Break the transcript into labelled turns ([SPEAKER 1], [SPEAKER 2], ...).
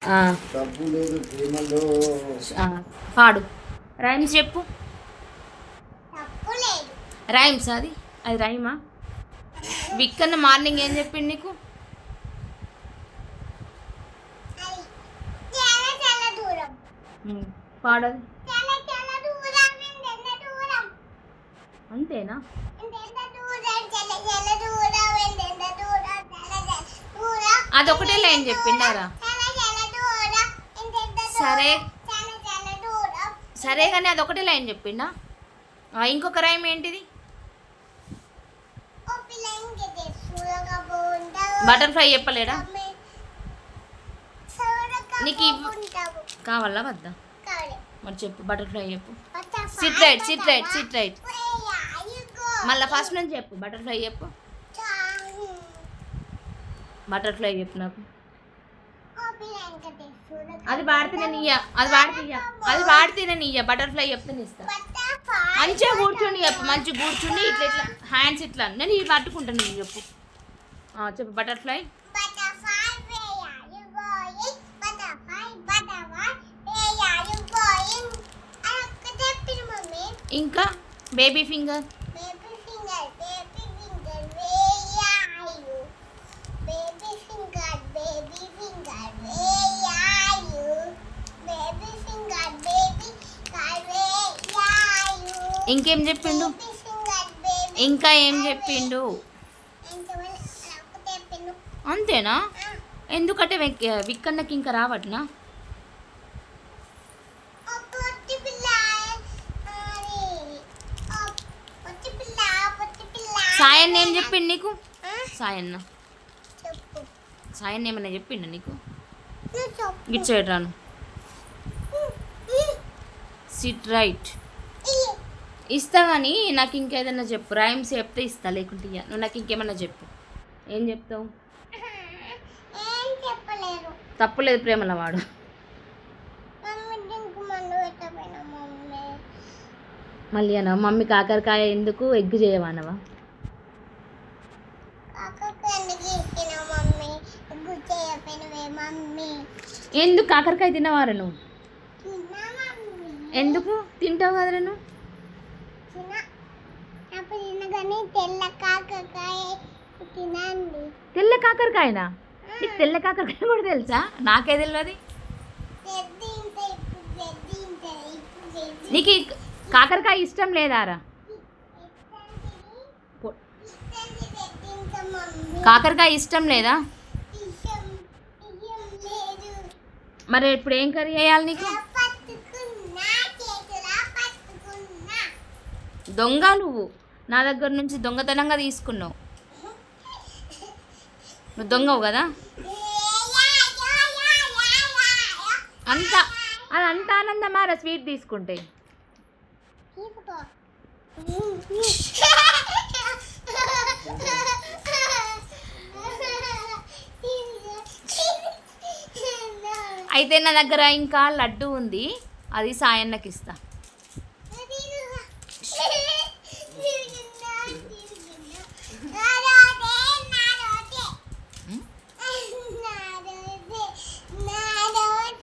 [SPEAKER 1] తప్పు లేదు ప్రేమలో.
[SPEAKER 2] పాడు రైమ్స్ చెప్పు. రైమ్స్ అది రైమా? విక్కన్న మార్నింగ్ ఏం చెప్పింది నీకు? పాడది అంతేనా? అదొకటే లైన్ చెప్పిండారా? సరే సరే కానీ అదొకటే లైన్ చెప్పిండా? ఇంకొక రైమ్ ఏంటిది? బటర్ఫ్లై చెప్పలేడా? నీకు కావాలా వద్దా? మరి చెప్పు, బటర్ఫ్లై చెప్పు. SIT right SIT right SIT right. మళ్ళీ ఫస్ట్ నుంచి చెప్పు, బటర్ఫ్లై చెప్పు. బటర్ఫ్లై చెప్పు నాకు. అది పాడితే నేను ఇయ్య, అది పాడితే నేను ఇయ్య. బటర్ఫ్లై చెప్తే ఇస్తా. మంచిగా కూర్చొని చెప్పు, మంచిగా కూర్చుని ఇట్లా ఇట్లా హ్యాండ్స్ ఇట్లా నేను ఇవి పట్టుకుంటాను. నేను చెప్పు, చెప్పు బటర్ఫ్లై. ఇంకా బేబీ ఫింగర్. ఇంకేం చెప్పిండు? ఇంకా ఏం చెప్పిండు? అంతేనా? ఎందుకంటే విక్కన్నకి ఇంకా రావట్నా? సాయన్న ఏం చెప్పిండు నీకు? సాయన్న ఏమన్నా చెప్పిండు నీకు? గిట్ సైడ్ రాను. సిట్ రైట్ ఇస్తా కానీ నాకు ఇంకేదన్నా చెప్పు. రైమ్స్ చెప్తే ఇస్తా, లేకుంటే ఇయ్య. నువ్వు నాకు ఇంకేమన్నా చెప్పు. ఏం చెప్తావు? తప్పులేదు ప్రేమల వాడు. మళ్ళీ అనవా మమ్మీ కాకరకాయ ఎందుకు ఎగ్గు చేయవనవా? ఎందుకు కాకరకాయ తినవారా నువ్వు? ఎందుకు తింటావు కదరా నువ్వు? తెల్ల కాకరకాయనా? నీకు తెల్ల కాకరకాయ కూడా తెలుసా? నాకే తెలియదు. నీకు కాకరకాయ ఇష్టం లేదారా? కాకరకాయ ఇష్టం లేదా? మరి ఇప్పుడు ఏం కర్రీ చేయాలి నీకు? దొంగ నువ్వు నా దగ్గర నుంచి దొంగతనంగా తీసుకున్నావు. నువ్వు దొంగవు కదా? అంత ఆనందమారా స్వీట్ తీసుకుంటే? అయితే నా దగ్గర ఇంకా లడ్డు ఉంది, అది సాయన్నకి ఇస్తా.